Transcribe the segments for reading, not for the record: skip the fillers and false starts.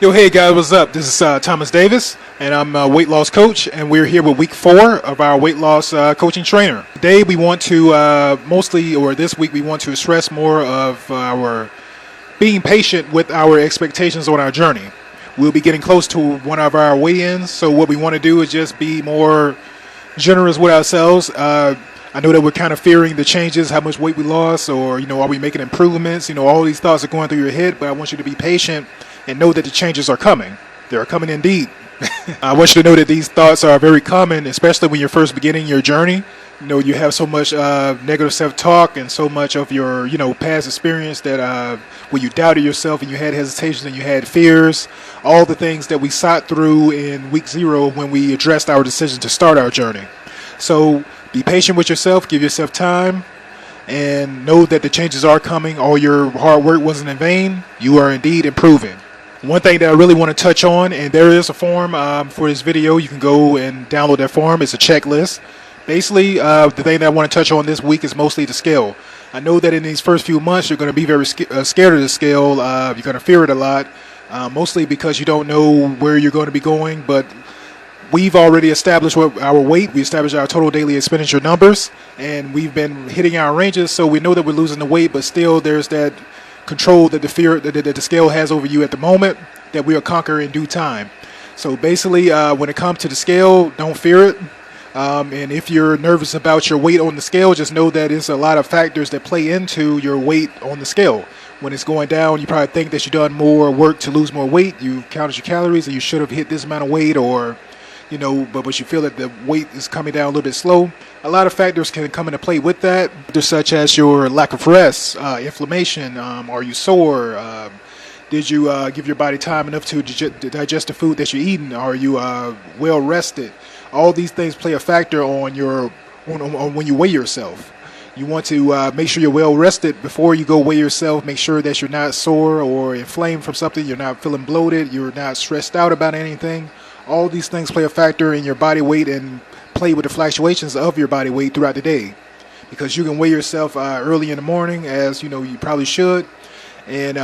Yo, hey guys, what's up? This is Thomas Davis, and I'm a weight loss coach, and we're here with week 4 of our weight loss coaching trainer. Today, we want to this week, we want to stress more of our being patient with our expectations on our journey. We'll be getting close to one of our weigh-ins, so what we want to do is just be more generous with ourselves. I know that we're kind of fearing the changes, how much weight we lost, or are we making improvements? All these thoughts are going through your head, but I want you to be patient and know that the changes are coming. They are coming indeed. I want you to know that these thoughts are very common, especially when you're first beginning your journey. You have so much negative self-talk and so much of your, past experience that when you doubted yourself and you had hesitations and you had fears, all the things that we sought through in week 0 when we addressed our decision to start our journey. So be patient with yourself, give yourself time, and know that the changes are coming. All your hard work wasn't in vain. You are indeed improving. One thing that I really want to touch on, and there is a form for this video. You can go and download that form. It's a checklist. Basically, the thing that I want to touch on this week is mostly the scale. I know that in these first few months, you're going to be very scared of the scale. You're going to fear it a lot, mostly because you don't know where you're going to be going. But we've already established our weight. We established our total daily expenditure numbers, and we've been hitting our ranges. So we know that we're losing the weight, but still there's that control that the fear that the scale has over you at the moment that we'll conquer in due time. So basically, when it comes to the scale, don't fear it. And if you're nervous about your weight on the scale, just know that it's a lot of factors that play into your weight on the scale. When it's going down, you probably think that you've done more work to lose more weight. You counted your calories and you should have hit this amount of weight, or but you feel that the weight is coming down a little bit slow. A lot of factors can come into play with that, such as your lack of rest, inflammation. Are you sore? Did you give your body time enough to digest the food that you're eating? Are you well rested? All these things play a factor on on when you weigh yourself. You want to make sure you're well rested before you go weigh yourself. Make sure that you're not sore or inflamed from something. You're not feeling bloated. You're not stressed out about anything. All these things play a factor in your body weight and play with the fluctuations of your body weight throughout the day. Because you can weigh yourself early in the morning, as you probably should, and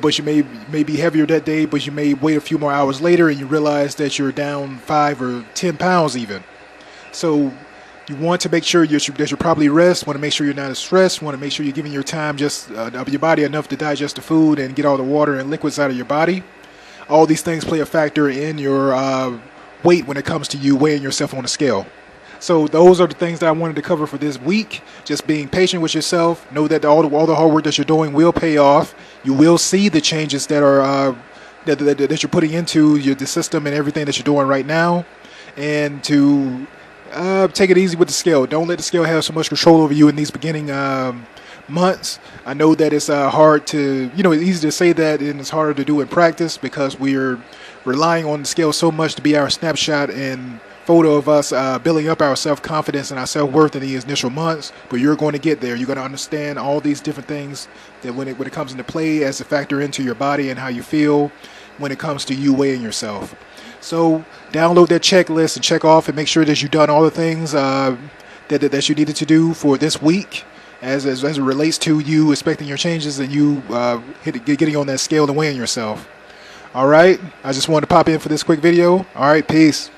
but you may be heavier that day, but you may wait a few more hours later and you realize that you're down 5 or 10 pounds even. So you want to make sure that you're properly rest. Want to make sure you're not as stressed. Want to make sure you're giving your time of your body enough to digest the food and get all the water and liquids out of your body. All these things play a factor in your weight when it comes to you weighing yourself on a scale. So those are the things that I wanted to cover for this week. Just being patient with yourself. Know that all the hard work that you're doing will pay off. You will see the changes that are that you're putting into the system and everything that you're doing right now. And to take it easy with the scale. Don't let the scale have so much control over you in these beginning months. I know that it's hard to, it's easy to say that, and it's harder to do in practice because we're relying on the scale so much to be our snapshot and photo of us building up our self-confidence and our self-worth in these initial months. But you're going to get there. You're going to understand all these different things that when it comes into play as a factor into your body and how you feel when it comes to you weighing yourself. So download that checklist and check off and make sure that you've done all the things that you needed to do for this week. As it relates to you expecting your changes and you getting on that scale and weighing yourself. All right. I just wanted to pop in for this quick video. All right. Peace.